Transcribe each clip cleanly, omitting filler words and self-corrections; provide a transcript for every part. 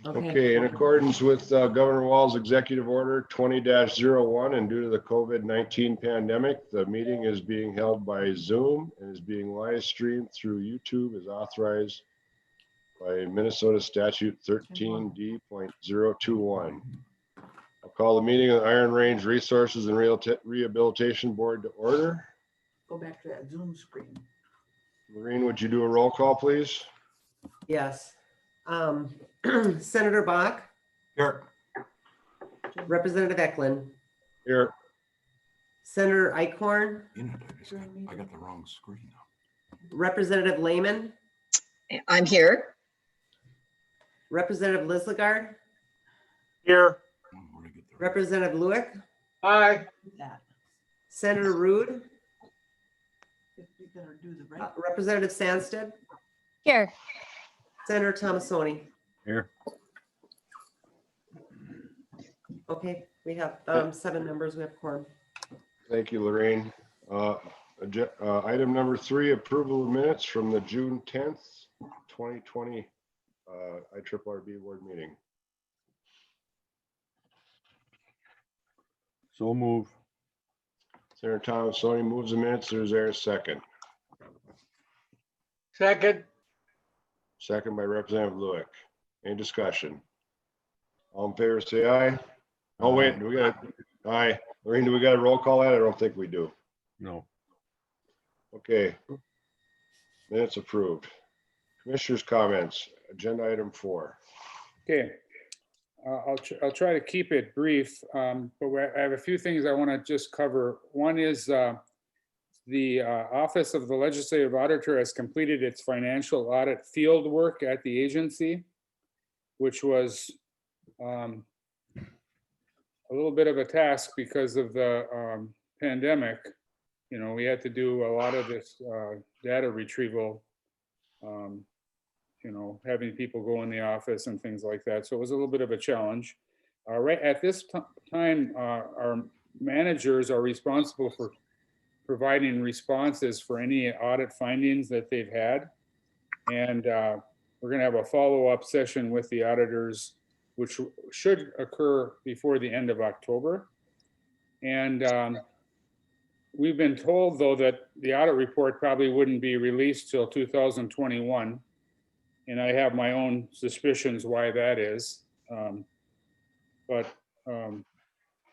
Okay, in accordance with Governor Wall's executive order 20-01 and due to the COVID-19 pandemic, the meeting is being held by Zoom and is being live streamed through YouTube as authorized by Minnesota Statute 13D.021. I'll call the meeting of the Iron Range Resources and Rehabilitation Board to order. Go back to that Zoom screen. Maureen, would you do a roll call, please? Yes. Senator Bach, Here. Representative Eklund, Here. Senator Eichhorn, I got the wrong screen. Representative Lehman, I'm here. Representative Lislegard, Here. Representative Lewick, Aye. That. Senator Rude, If we better do the right. Representative Sandsted, Here. Senator Thomasoni. Here. Okay, we have 7 members. We have quorum. Thank you, Lorraine. Item number 3, approval of minutes from the June 10th, 2020 IRRB board meeting. So move. Senator Thomasoni moves the minutes. Is there a second? Second. Second by Representative Lewick. Any discussion? All in favor, say aye. Oh, wait, do we got aye. Lorraine, do we got a roll call that? I don't think we do. No. Okay. Minutes approved. Commissioners' comments, agenda item 4. Okay, I'll try to keep it brief, but I have a few things I want to just cover. One is the Office of the Legislative Auditor has completed its financial audit field work at the agency, which was a little bit of a task because of the pandemic. You know, we had to do a lot of this data retrieval, you know, having people go in the office and things like that. So it was a little bit of a challenge. Right at this time, our managers are responsible for providing responses for any audit findings that they've had. And we're going to have a follow-up session with the auditors, which should occur before the end of October. And we've been told, though, that the audit report probably wouldn't be released till 2021. And I have my own suspicions why that is. But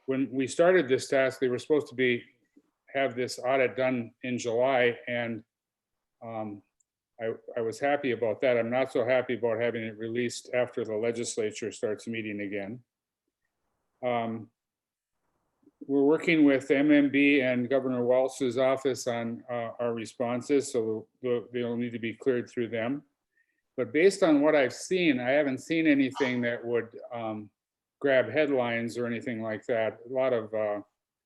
when we started this task, they were supposed to have this audit done in July. And I was happy about that. I'm not so happy about having it released after the legislature starts meeting again. We're working with MMB and Governor Walsh's office on our responses, so they'll need to be cleared through them. But based on what I've seen, I haven't seen anything that would grab headlines or anything like that. A lot of,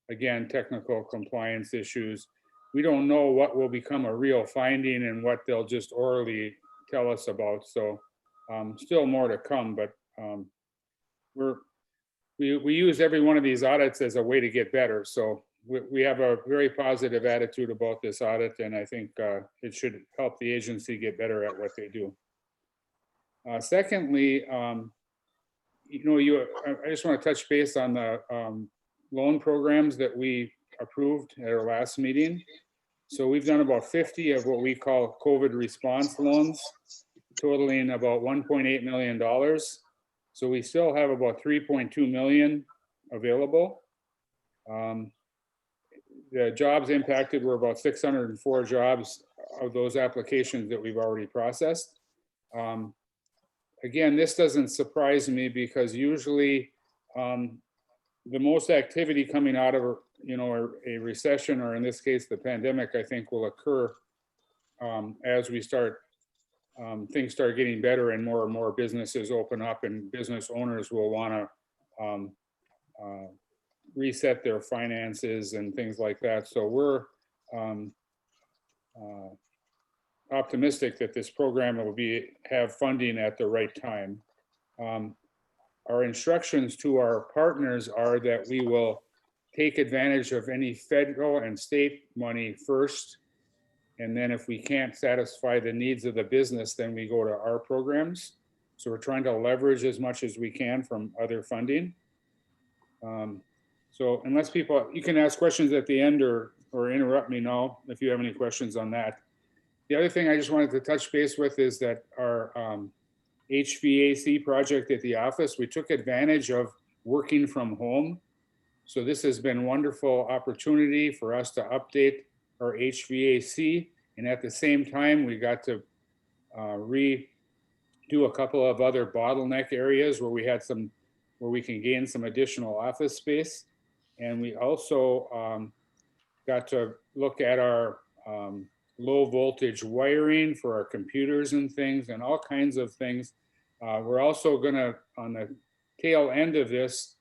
again, technical compliance issues. We don't know what will become a real finding and what they'll just orally tell us about. So still more to come, but we use every one of these audits as a way to get better. So we have a very positive attitude about this audit, and I think it should help the agency get better at what they do. Secondly, you know, I just want to touch base on the loan programs that we approved at our last meeting. So we've done about 50 of what we call COVID response loans, totaling about $1.8 million. So we still have about 3.2 million available. The jobs impacted were about 604 jobs of those applications that we've already processed. Again, this doesn't surprise me because usually the most activity coming out of a recession, or in this case, the pandemic, I think will occur as we start, things start getting better and more businesses open up, and business owners will want to reset their finances and things like that. So we're optimistic that this program will have funding at the right time. Our instructions to our partners are that we will take advantage of any federal and state money first. And then if we can't satisfy the needs of the business, then we go to our programs. So we're trying to leverage as much as we can from other funding. So unless people, you can ask questions at the end or interrupt me now if you have any questions on that. The other thing I just wanted to touch base with is that our HVAC project at the office, we took advantage of working from home. So this has been a wonderful opportunity for us to update our HVAC. And at the same time, we got to redo a couple of other bottleneck areas where we can gain some additional office space. And we also got to look at our low voltage wiring for our computers and things and all kinds of things. We're also gonna, on the tail end of this,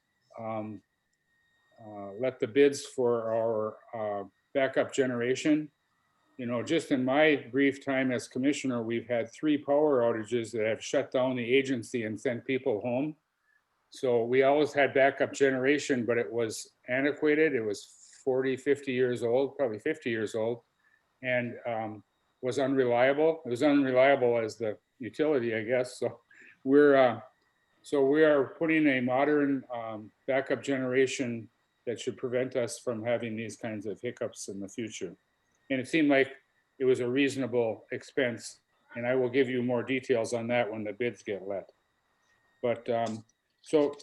let the bids for our backup generation. You know, just in my brief time as commissioner, we've had 3 power outages that have shut down the agency and sent people home. So we always had backup generation, but it was antiquated. It was 40, 50 years old, probably 50 years old, and was unreliable. It was unreliable as the utility, I guess. So we are putting a modern backup generation that should prevent us from having these kinds of hiccups in the future. And it seemed like it was a reasonable expense, and I will give you more details on that when the bids get let. But so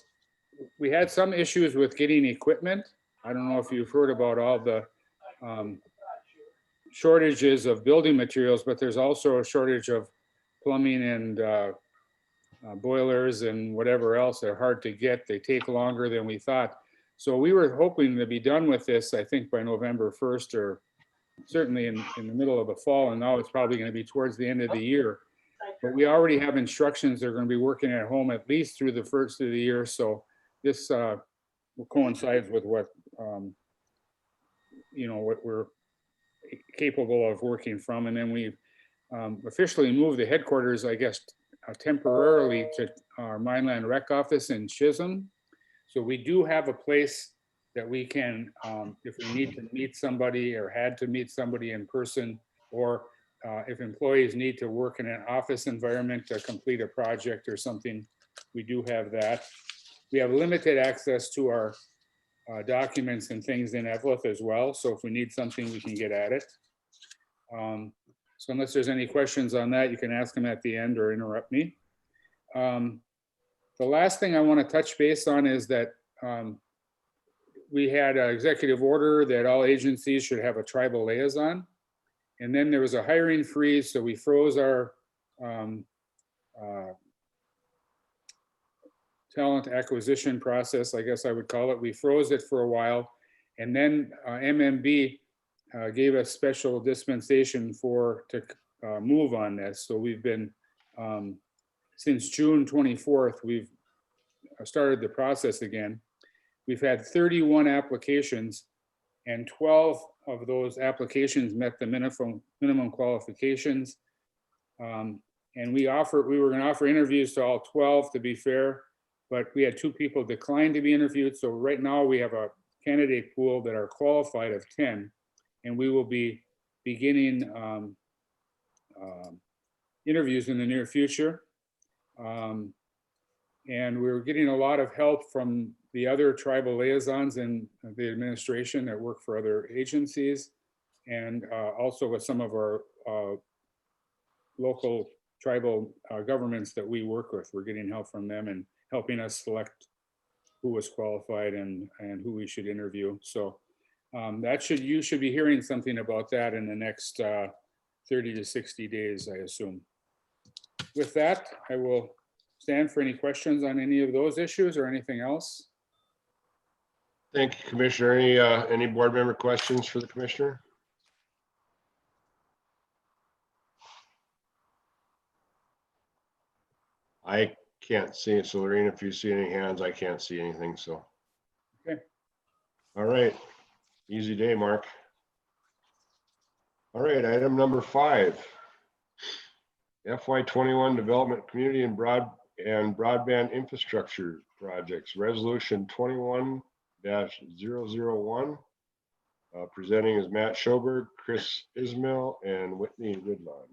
we had some issues with getting equipment. I don't know if you've heard about all the shortages of building materials, but there's also a shortage of plumbing and boilers and whatever else. They're hard to get. They take longer than we thought. So we were hoping to be done with this, I think, by November 1st, or certainly in the middle of the fall. And now it's probably going to be towards the end of the year. But we already have instructions. They're going to be working at home at least through the first of the year. So this coincides with what, what we're capable of working from. And then we've officially moved the headquarters, I guess, temporarily to our Mineland Rec office in Chisholm. So we do have a place that we can, if we need to meet somebody or had to meet somebody in person, or if employees need to work in an office environment to complete a project or something, we do have that. We have limited access to our documents and things in Evelyn as well. So if we need something, we can get at it. So unless there's any questions on that, you can ask them at the end or interrupt me. The last thing I want to touch base on is that we had an executive order that all agencies should have a tribal liaison. And then there was a hiring freeze, so we froze our talent acquisition process, I guess I would call it. We froze it for a while. And then MMB gave us special dispensation to move on this. So we've been, since June 24th, we've started the process again. We've had 31 applications, and 12 of those applications met the minimum qualifications. And we were going to offer interviews to all 12, to be fair, but we had 2 people decline to be interviewed. So right now we have a candidate pool that are qualified of 10, and we will be beginning interviews in the near future. And we're getting a lot of help from the other tribal liaisons in the administration that work for other agencies, and also with some of our local tribal governments that we work with. We're getting help from them and helping us select who was qualified and who we should interview. So you should be hearing something about that in the next 30 to 60 days, I assume. With that, I will stand for any questions on any of those issues or anything else. Thank you, Commissioner. Any board member questions for the commissioner? I can't see it. So Lorena, if you see any hands, I can't see anything. So. Okay. All right. Easy day, Mark. All right. Item number 5. FY21 Development Community and Broadband Infrastructure Projects. Resolution 21-001. Presenting is Matt Schoberg, Chris Ismail, and Whitney Woodlawn.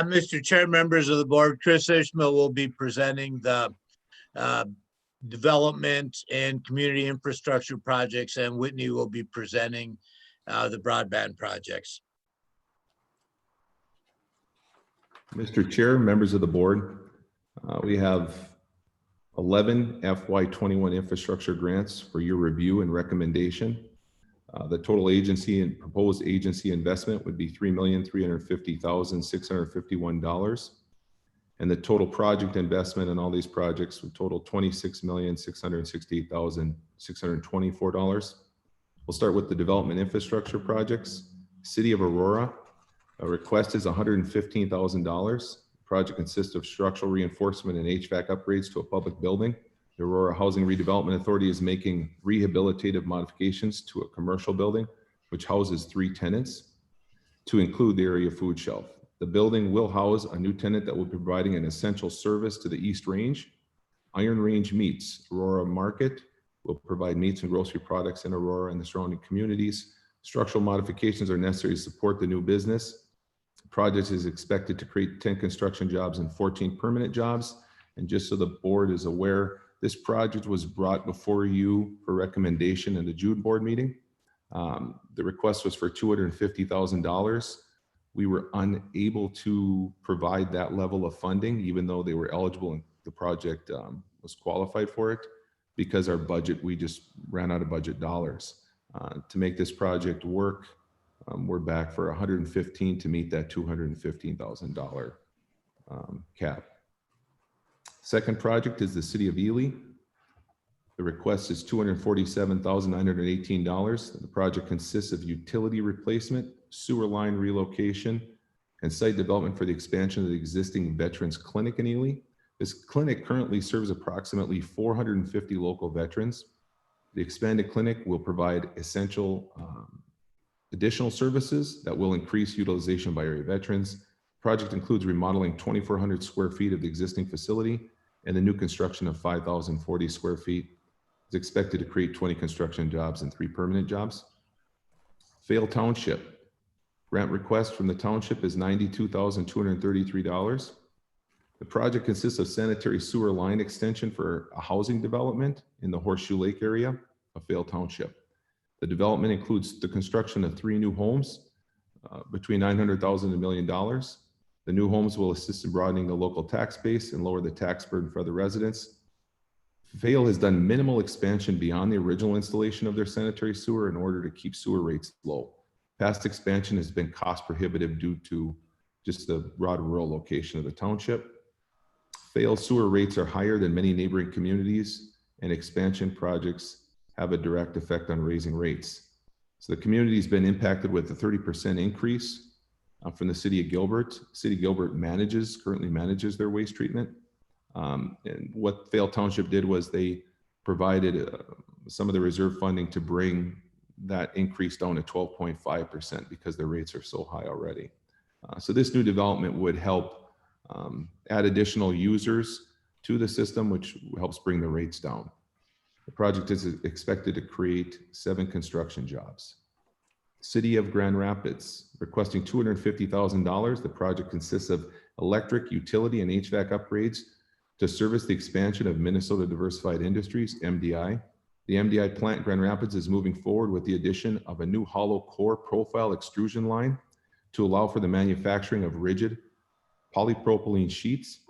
Mr. Chair, members of the board, Chris Ishmael will be presenting the uh, development and community infrastructure projects, and Whitney will be presenting the broadband projects. Mr. Chair, members of the board, we have 11 FY21 infrastructure grants for your review and recommendation. The total agency and proposed agency investment would be $3,350,651. And the total project investment in all these projects would total $26,668,624. We'll start with the development infrastructure projects. City of Aurora, a request is $115,000. The project consists of structural reinforcement and HVAC upgrades to a public building. The Aurora Housing Redevelopment Authority is making rehabilitative modifications to a commercial building, which houses 3 tenants, to include the area food shelf. The building will house a new tenant that will be providing an essential service to the East Range. Iron Range Meats, Aurora Market, will provide meats and grocery products in Aurora and the surrounding communities. Structural modifications are necessary to support the new business. The project is expected to create 10 construction jobs and 14 permanent jobs. And just so the board is aware, this project was brought before you for recommendation in the June board meeting. The request was for $250,000. We were unable to provide that level of funding, even though they were eligible and the project was qualified for it, because our budget, we just ran out of budget dollars. To make this project work, we're back for 115 to meet that $215,000 cap. Second project is the City of Ely. The request is $247,918. The project consists of utility replacement, sewer line relocation, and site development for the expansion of the existing Veterans Clinic in Ely. This clinic currently serves approximately 450 local veterans. The expanded clinic will provide essential additional services that will increase utilization by area veterans. The project includes remodeling 2,400 square feet of the existing facility and the new construction of 5,040 square feet. It's expected to create 20 construction jobs and 3 permanent jobs. Vale Township. Grant request from the township is $92,233. The project consists of sanitary sewer line extension for a housing development in the Horseshoe Lake area of Vale Township. The development includes the construction of 3 new homes between $900,000 and $1 million. The new homes will assist in broadening the local tax base and lower the tax burden for the residents. Vale has done minimal expansion beyond the original installation of their sanitary sewer in order to keep sewer rates low. Past expansion has been cost prohibitive due to just the broad rural location of the township. Vale sewer rates are higher than many neighboring communities, and expansion projects have a direct effect on raising rates. So the community's been impacted with a 30% increase from the City of Gilbert. City of Gilbert currently manages their waste treatment. And what Vale Township did was they provided some of the reserve funding to bring that increase down to 12.5% because their rates are so high already. So this new development would help add additional users to the system, which helps bring the rates down. The project is expected to create 7 construction jobs. City of Grand Rapids requesting $250,000. The project consists of electric, utility, and HVAC upgrades to service the expansion of Minnesota Diversified Industries, MDI. The MDI plant in Grand Rapids is moving forward with the addition of a new hollow core profile extrusion line to allow for the manufacturing of rigid polypropylene sheets,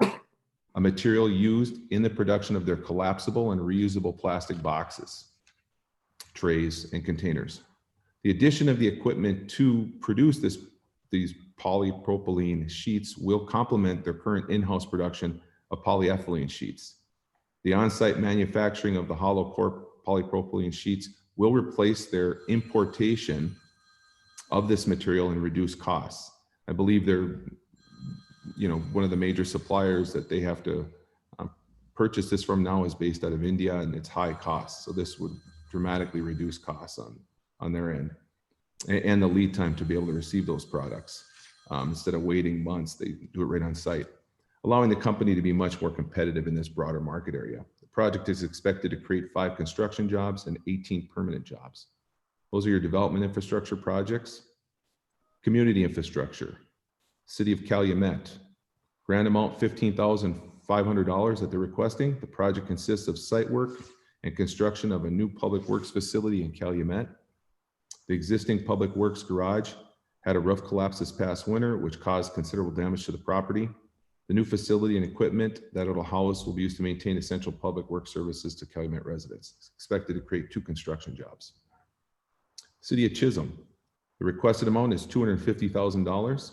a material used in the production of their collapsible and reusable plastic boxes, trays, and containers. The addition of the equipment to produce these polypropylene sheets will complement their current in-house production of polyethylene sheets. The on-site manufacturing of the hollow core polypropylene sheets will replace their importation of this material and reduce costs. I believe they're, one of the major suppliers that they have to purchase this from now is based out of India, and it's high cost. So this would dramatically reduce costs on their end, and the lead time to be able to receive those products. Instead of waiting months, they do it right on site, allowing the company to be much more competitive in this broader market area. The project is expected to create 5 construction jobs and 18 permanent jobs. Those are your development infrastructure projects. Community infrastructure. City of Calumet, grant amount $15,500 that they're requesting. The project consists of site work and construction of a new public works facility in Calumet. The existing public works garage had a roof collapse this past winter, which caused considerable damage to the property. The new facility and equipment that it'll house will be used to maintain essential public work services to Calumet residents. It's expected to create 2 construction jobs. City of Chisholm, the requested amount is $250,000.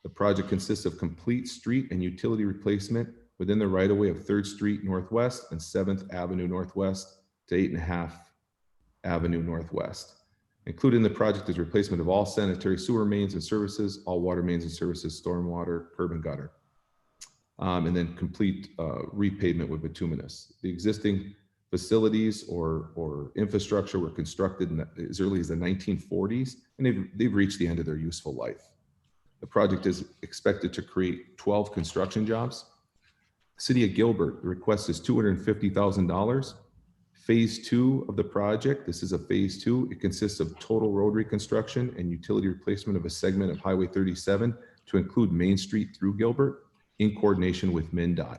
The project consists of complete street and utility replacement within the right-of-way of 3rd Street Northwest and 7th Avenue Northwest to 8.5 Avenue Northwest. Included in the project is replacement of all sanitary sewer mains and services, all water mains and services, stormwater, curb and gutter. And then complete repavement with bituminous. The existing facilities or infrastructure were constructed as early as the 1940s, and they've reached the end of their useful life. The project is expected to create 12 construction jobs. City of Gilbert, the request is $250,000. Phase 2 of the project, this is a phase 2. It consists of total road reconstruction and utility replacement of a segment of Highway 37 to include Main Street through Gilbert in coordination with MnDOT.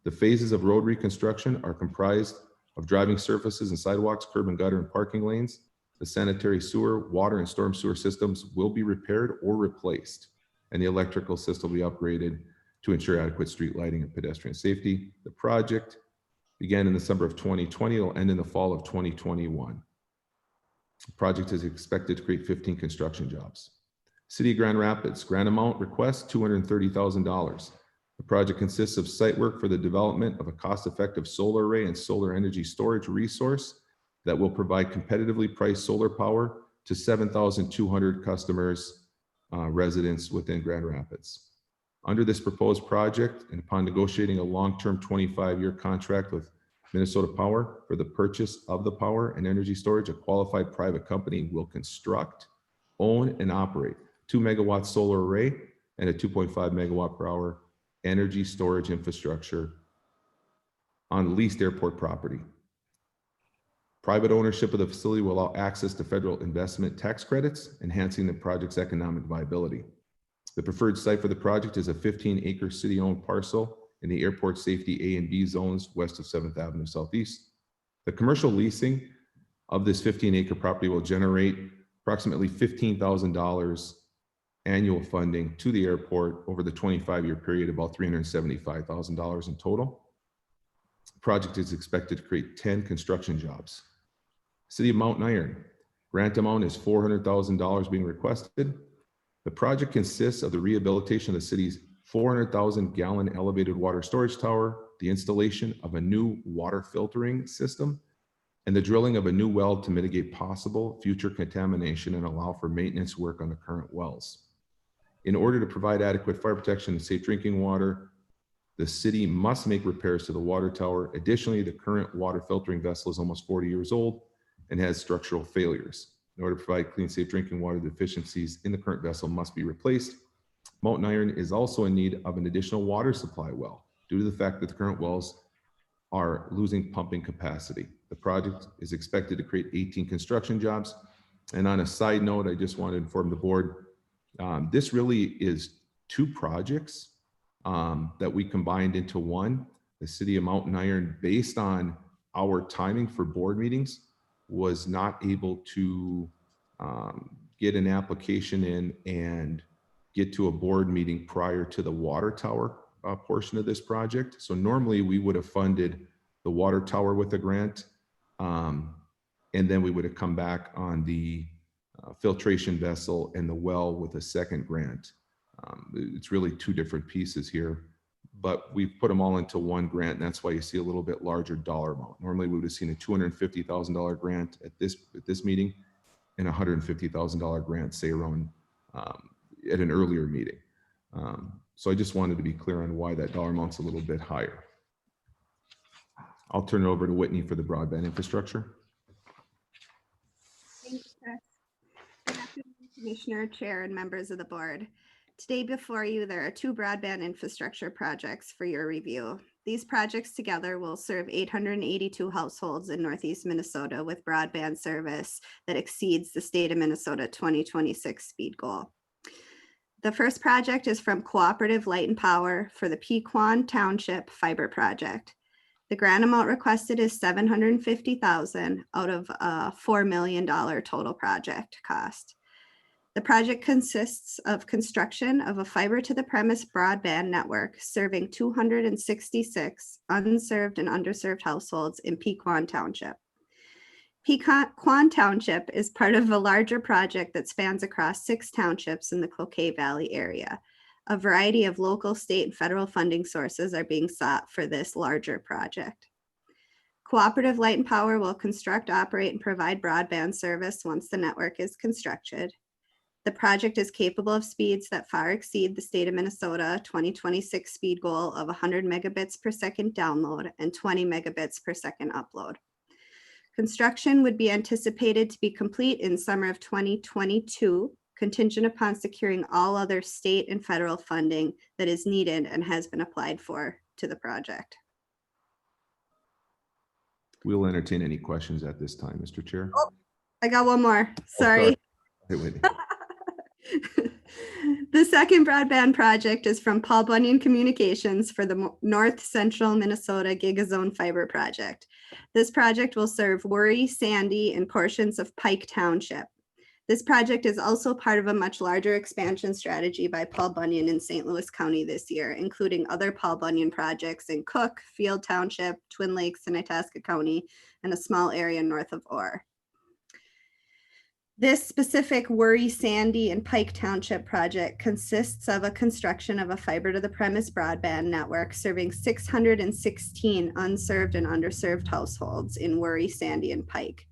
The phases of road reconstruction are comprised of driving surfaces and sidewalks, curb and gutter and parking lanes. The sanitary sewer, water and storm sewer systems will be repaired or replaced, and the electrical system will be upgraded to ensure adequate street lighting and pedestrian safety. The project began in the summer of 2020. It'll end in the fall of 2021. The project is expected to create 15 construction jobs. City of Grand Rapids, grant amount request $230,000. The project consists of site work for the development of a cost-effective solar array and solar energy storage resource that will provide competitively priced solar power to 7,200 customers, residents within Grand Rapids. Under this proposed project, and upon negotiating a long-term 25-year contract with Minnesota Power for the purchase of the power and energy storage, a qualified private company will construct, own, and operate 2 megawatt solar array and a 2.5 megawatt per hour energy storage infrastructure on leased airport property. Private ownership of the facility will allow access to federal investment tax credits, enhancing the project's economic viability. The preferred site for the project is a 15-acre city-owned parcel in the airport safety A and B zones west of 7th Avenue Southeast. The commercial leasing of this 15-acre property will generate approximately $15,000 annual funding to the airport over the 25-year period, about $375,000 in total. The project is expected to create 10 construction jobs. City of Mountain Iron, grant amount is $400,000 being requested. The project consists of the rehabilitation of the city's 400,000 gallon elevated water storage tower, the installation of a new water filtering system, and the drilling of a new well to mitigate possible future contamination and allow for maintenance work on the current wells. In order to provide adequate fire protection and safe drinking water, the city must make repairs to the water tower. Additionally, the current water filtering vessel is almost 40 years old and has structural failures. In order to provide clean, safe drinking water, the deficiencies in the current vessel must be replaced. Mountain Iron is also in need of an additional water supply well due to the fact that the current wells are losing pumping capacity. The project is expected to create 18 construction jobs. And on a side note, I just want to inform the board, this really is 2 projects that we combined into one. The City of Mountain Iron, based on our timing for board meetings, was not able to get an application in and get to a board meeting prior to the water tower portion of this project. So normally we would have funded the water tower with a grant, and then we would have come back on the filtration vessel and the well with a second grant. It's really 2 different pieces here, but we've put them all into one grant, and that's why you see a little bit larger dollar amount. Normally we would have seen a $250,000 grant at this meeting and a $150,000 grant, say around at an earlier meeting. So I just wanted to be clear on why that dollar amount's a little bit higher. I'll turn it over to Whitney for the broadband infrastructure. Thanks, Chris. Good afternoon, Commissioner, Chair, and members of the board. Today before you, there are 2 broadband infrastructure projects for your review. These projects together will serve 882 households in Northeast Minnesota with broadband service that exceeds the state of Minnesota 2026 speed goal. The first project is from Cooperative Light and Power for the Pequon Township Fiber Project. The grant amount requested is $750,000 out of a $4 million total project cost. The project consists of construction of a fiber to the premise broadband network serving 266 unserved and underserved households in Pequon Township. Pequon Township is part of a larger project that spans across 6 townships in the Cloquet Valley area. A variety of local, state, and federal funding sources are being sought for this larger project. Cooperative Light and Power will construct, operate, and provide broadband service once the network is constructed. The project is capable of speeds that far exceed the state of Minnesota 2026 speed goal of 100 megabits per second download and 20 megabits per second upload. Construction would be anticipated to be complete in summer of 2022, contingent upon securing all other state and federal funding that is needed and has been applied for to the project. We'll entertain any questions at this time, Mr. Chair. Oh, I got one more. Sorry. Hey, wait. The second broadband project is from Paul Bunyan Communications for the North Central Minnesota Gigazone Fiber Project. This project will serve Worry, Sandy, and portions of Pike Township. This project is also part of a much larger expansion strategy by Paul Bunyan in St. Louis County this year, including other Paul Bunyan projects in Cook, Field Township, Twin Lakes, and Itasca County, and a small area north of Orr. This specific Worry, Sandy, and Pike Township project consists of a construction of a fiber to the premise broadband network serving 616 unserved and underserved households in Worry, Sandy, and Pike.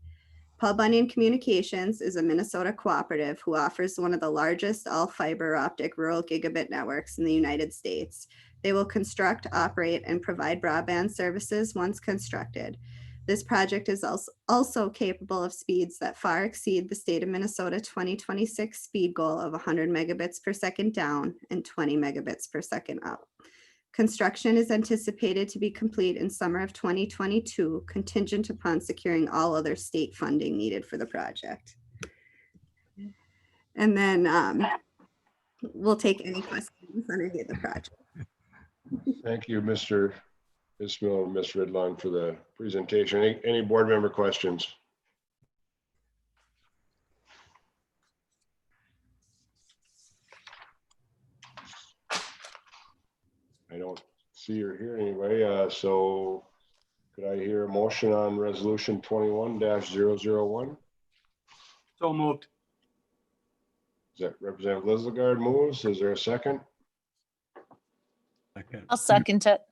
Paul Bunyan Communications is a Minnesota cooperative who offers one of the largest all fiber optic rural gigabit networks in the United States. They will construct, operate, and provide broadband services once constructed. This project is also capable of speeds that far exceed the state of Minnesota 2026 speed goal of 100 megabits per second down and 20 megabits per second up. Construction is anticipated to be complete in summer of 2022, contingent upon securing all other state funding needed for the project. And then we'll take any questions on any of the project. Thank you, Mr. Ismail and Ms. Ridlon for the presentation. Any board member questions? I don't see or hear anyway, so could I hear a motion on resolution 21-001? So moved. Is that Representative Lislegard moves? Is there a second? I'll second it.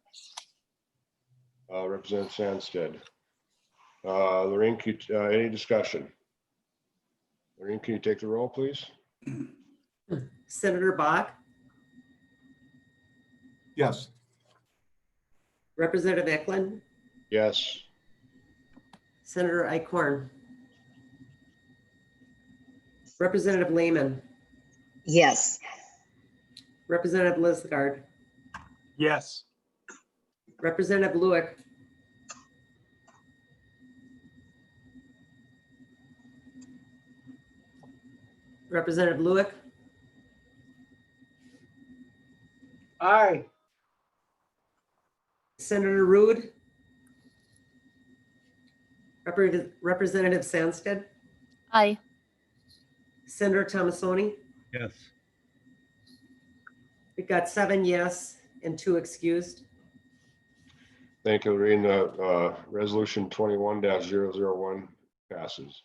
Representative Sandsted. Lorraine, any discussion? Lorraine, can you take the roll, please? Senator Bach, Yes. Representative Eklund, Yes. Senator Icorn, Representative Lehman, Yes. Representative Lisgard, Yes. Representative Luick, Representative Luick, Aye. Senator Rude, Representative Sandsted, Aye. Senator Tomasoni. Yes. We've got 7 yes and 2 excused. Thank you, Lorraine. Resolution 21-001 passes.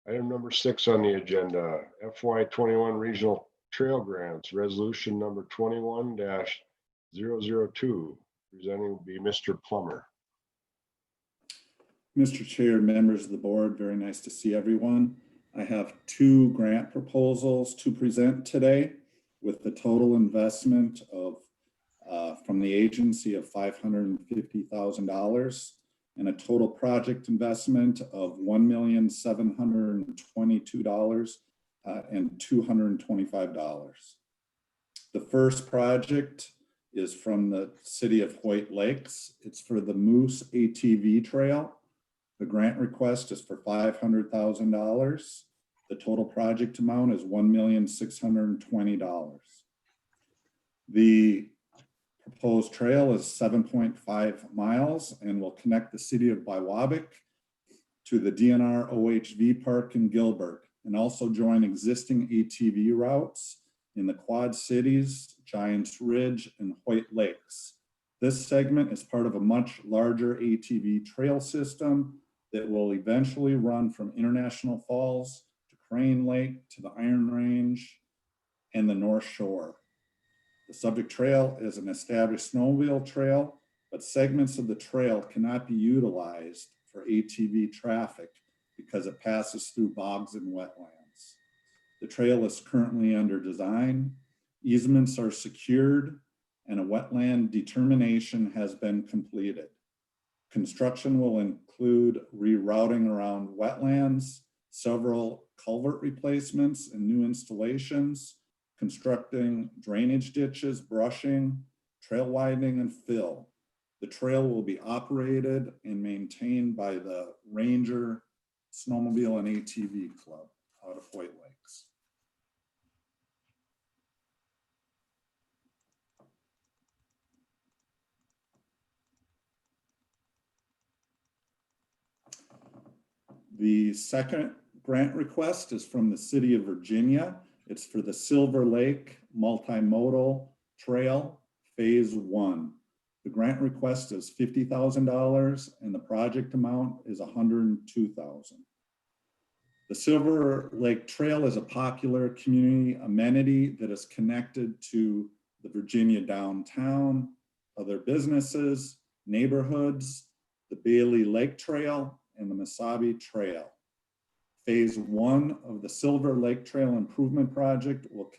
Item number 6 on the agenda, FY21 Regional Trail Grants, resolution number 21-002. Presenting will be Mr. Plummer. Mr. Chair, members of the board, very nice to see everyone. I have 2 grant proposals to present today with the total investment of from the agency of $550,000 and a total project investment of $1,722,225. The first project is from the city of Hoyt Lakes. It's for the Moose ATV Trail. The grant request is for $500,000. The total project amount is $1,620,000. The proposed trail is 7.5 miles and will connect the city of Biwabic to the DNR OHV Park in Gilbert, and also join existing ATV routes in the Quad Cities, Giants Ridge, and Hoyt Lakes. This segment is part of a much larger ATV trail system that will eventually run from International Falls to Crane Lake to the Iron Range and the North Shore. The subject trail is an established snowmobile trail, but segments of the trail cannot be utilized for ATV traffic because it passes through bogs and wetlands. The trail is currently under design, easements are secured, and a wetland determination has been completed. Construction will include rerouting around wetlands, several culvert replacements and new installations, constructing drainage ditches, brushing, trail widening, and fill. The trail will be operated and maintained by the Ranger Snowmobile and ATV Club out of Hoyt Lakes. The second grant request is from the city of Virginia. It's for the Silver Lake Multimodal Trail Phase 1. The grant request is $50,000 and the project amount is $102,000. The Silver Lake Trail is a popular community amenity that is connected to the Virginia downtown, other businesses, neighborhoods, the Bailey Lake Trail, and the Mesabi Trail. Phase 1 of the Silver Lake Trail Improvement Project will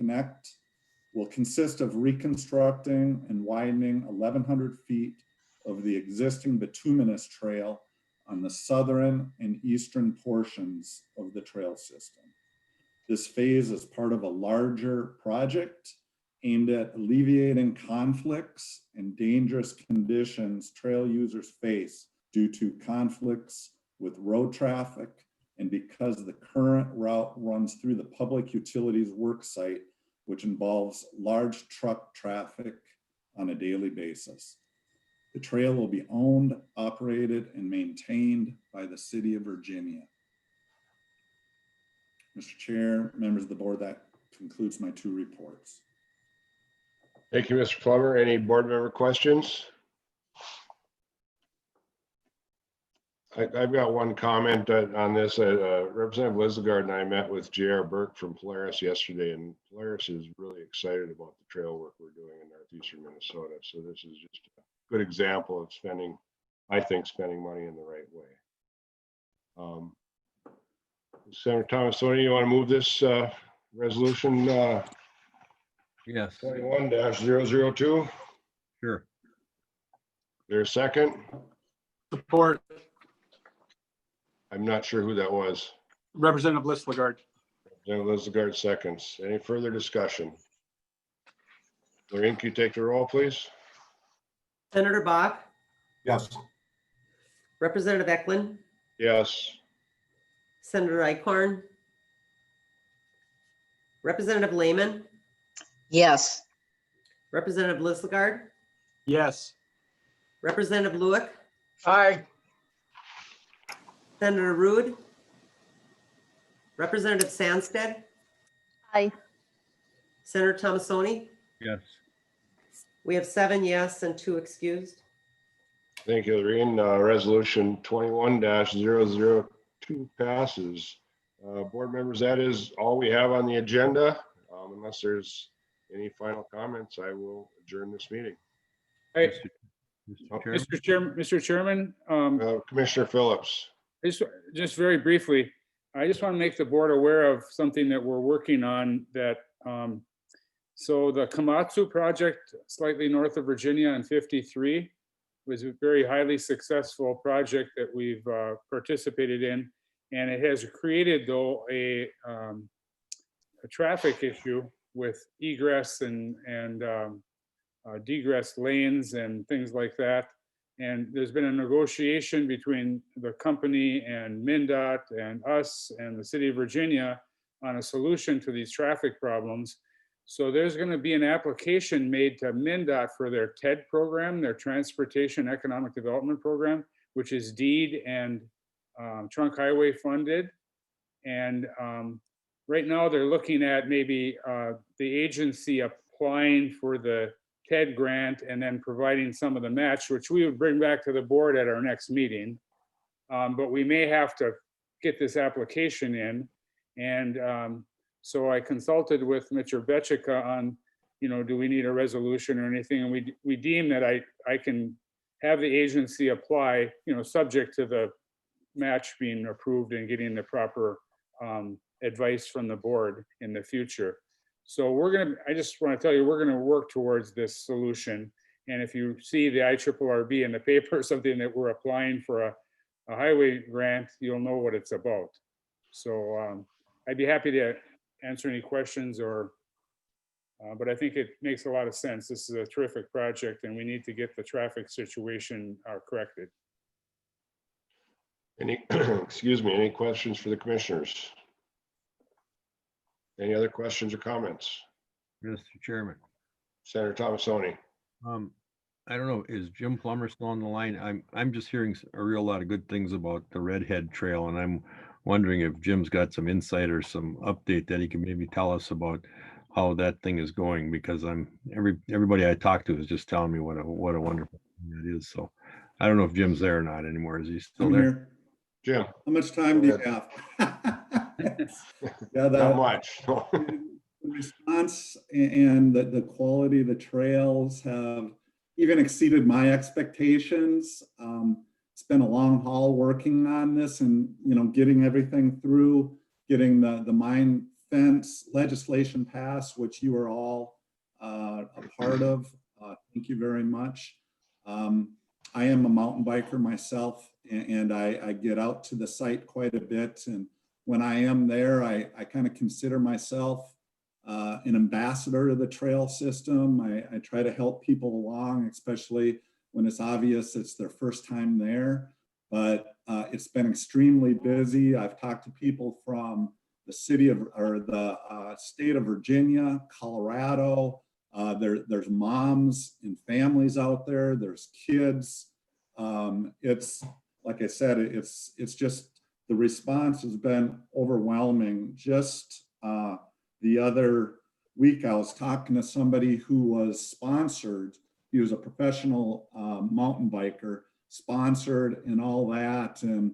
consist of reconstructing and widening 1,100 feet of the existing bituminous trail on the southern and eastern portions of the trail system. This phase is part of a larger project aimed at alleviating conflicts and dangerous conditions trail users face due to conflicts with road traffic, and because the current route runs through the public utilities work site, which involves large truck traffic on a daily basis. The trail will be owned, operated, and maintained by the city of Virginia. Mr. Chair, members of the board, that concludes my 2 reports. Thank you, Mr. Plummer. Any board member questions? I've got one comment on this. Representative Lizagard and I met with J.R. Burke from Polaris yesterday, and Polaris is really excited about the trail work we're doing in northeastern Minnesota. So this is just a good example of spending, I think, spending money in the right way. Senator Thomasoni, you want to move this resolution Yes, 21-002? sure. There's a second? Support. I'm not sure who that was. Representative Listlegard. Representative Lizagard seconds. Any further discussion? Lorraine, can you take the roll, please? Senator Bach, Yes. Representative Eklund, Yes. Senator Icorn, Representative Lehman, Yes. Representative Listlegard, Yes. Representative Lewick, Aye. Senator Rude, Representative Sandsted, Aye. Senator Thomasoni. Yes, We have 7 yes and 2 excused. Thank you, Lorraine. Resolution 21-002 passes. Board members, that is all we have on the agenda. Unless there's any final comments, I will adjourn this meeting. Hey, Mr. Chairman. Mr. Chairman, Commissioner Phillips. just very briefly, I just want to make the board aware of something that we're working on that, so the Komatsu project, slightly north of Virginia and 53, was a very highly successful project that we've participated in. And it has created, though, a traffic issue with egress and degress lanes and things like that. And there's been a negotiation between the company and MnDOT and us and the city of Virginia on a solution to these traffic problems. So there's going to be an application made to MnDOT for their TED program, their Transportation Economic Development Program, which is deed and trunk highway funded. And right now they're looking at maybe the agency applying for the TED grant and then providing some of the match, which we would bring back to the board at our next meeting. But we may have to get this application in. And so I consulted with Mr. Betchika on, do we need a resolution or anything? And we deem that I can have the agency apply, subject to the match being approved and getting the proper advice from the board in the future. So I just want to tell you, we're going to work towards this solution. And if you see the IRRB in the paper, something that we're applying for a highway grant, you'll know what it's about. So I'd be happy to answer any questions but I think it makes a lot of sense. This is a terrific project and we need to get the traffic situation corrected. Excuse me, any questions for the commissioners? Any other questions or comments? Mr. Chairman, Senator Thomasoni. I don't know, is Jim Plummer still on the line? I'm just hearing a real lot of good things about the Redhead Trail, and I'm wondering if Jim's got some insight or some update that he can maybe tell us about how that thing is going, because everybody I talk to is just telling me what a wonderful thing it is. So I don't know if Jim's there or not anymore. Is he still there? Here. Jim. How much time do you have? Yeah, not much. The response and the quality of the trails have even exceeded my expectations. It's been a long haul working on this and, getting everything through, getting the mine fence legislation passed, which you are all a part of. Thank you very much. I am a mountain biker myself, and I get out to the site quite a bit. And when I am there, I kind of consider myself an ambassador of the trail system. I try to help people along, especially when it's obvious it's their first time there. But it's been extremely busy. I've talked to people from the state of Virginia, Colorado. There's moms and families out there. There's kids. It's like I said, it's just the response has been overwhelming. Just the other week, I was talking to somebody who was sponsored. He was a professional mountain biker, sponsored and all that. And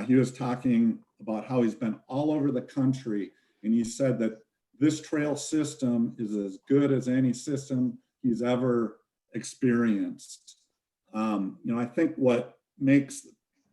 he was talking about how he's been all over the country. And he said that this trail system is as good as any system he's ever experienced. I think what makes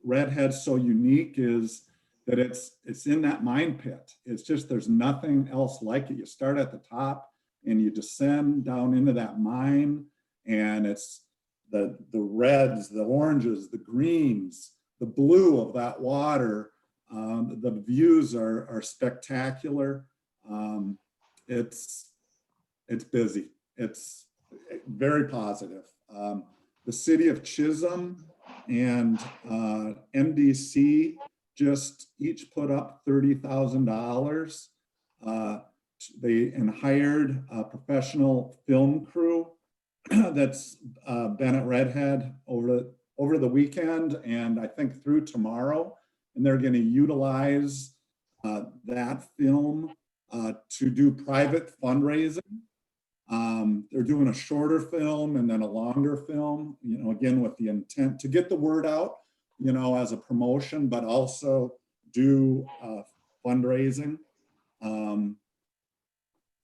Redhead so unique is that it's in that mine pit. It's just, there's nothing else like it. You start at the top and you descend down into that mine, and it's the reds, the oranges, the greens, the blue of that water. The views are spectacular. It's busy. It's very positive. The city of Chisholm and MDC just each put up $30,000. They hired a professional film crew that's been at Redhead over the weekend and I think through tomorrow, and they're going to utilize that film to do private fundraising. They're doing a shorter film and then a longer film, again, with the intent to get the word out, as a promotion, but also do fundraising.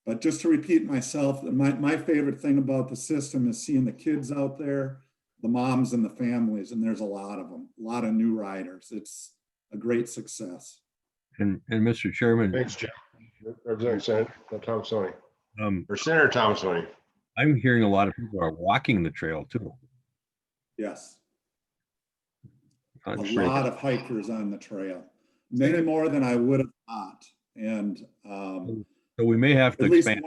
But just to repeat myself, my favorite thing about the system is seeing the kids out there, the moms and the families, and there's a lot of them, a lot of new riders. It's a great success. And Mr. Chairman. Thanks, Jim. Representative Senator Thomasoni. Or Senator Thomasoni. I'm hearing a lot of people are walking the trail too. Yes. A lot of hikers on the trail, many more than I would have thought. And so we may have to expand.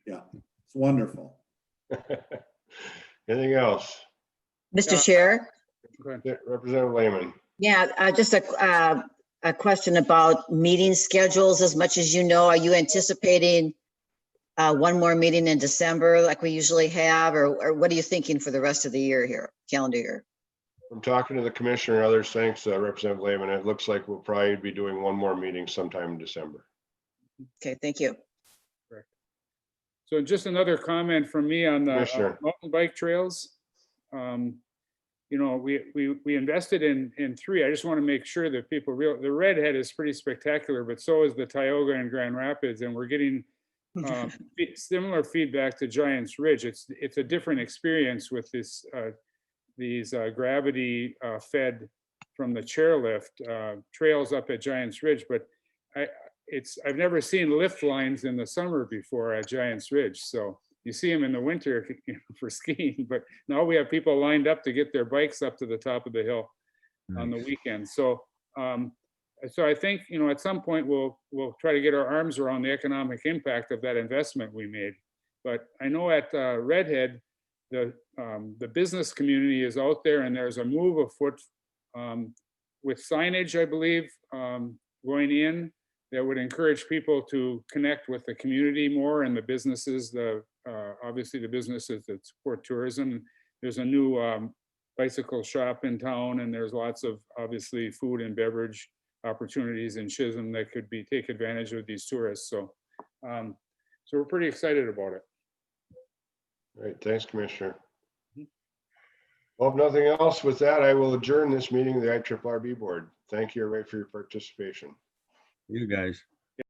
Yeah, it's wonderful. Anything else? Mr. Chair? Representative Lehman. Yeah, just a question about meeting schedules. As much as you know, are you anticipating one more meeting in December like we usually have, or what are you thinking for the rest of the year here, calendar year? From talking to the commissioner and others, thanks, Representative Lehman, it looks like we'll probably be doing one more meeting sometime in December. Okay, thank you. So just another comment from me on the Commissioner. mountain bike trails. You know, we invested in 3. I just want to make sure that people real, the Redhead is pretty spectacular, but so is the Tioga and Grand Rapids, and we're getting similar feedback to Giants Ridge. It's a different experience with this these gravity fed from the chairlift trails up at Giants Ridge, but I've never seen lift lines in the summer before at Giants Ridge. So you see them in the winter for skiing, but now we have people lined up to get their bikes up to the top of the hill on the weekend. So so I think, you know, at some point we'll try to get our arms around the economic impact of that investment we made. But I know at Redhead, the business community is out there, and there's a move afoot with signage, I believe, going in that would encourage people to connect with the community more, and the businesses, obviously the businesses that support tourism. There's a new bicycle shop in town, and there's lots of obviously food and beverage opportunities in Chisholm that could take advantage of these tourists. So, so we're pretty excited about it. Great, thanks, Commissioner. Well, if nothing else with that, I will adjourn this meeting of the IRRB board. Thank you, everybody, for your participation. You guys.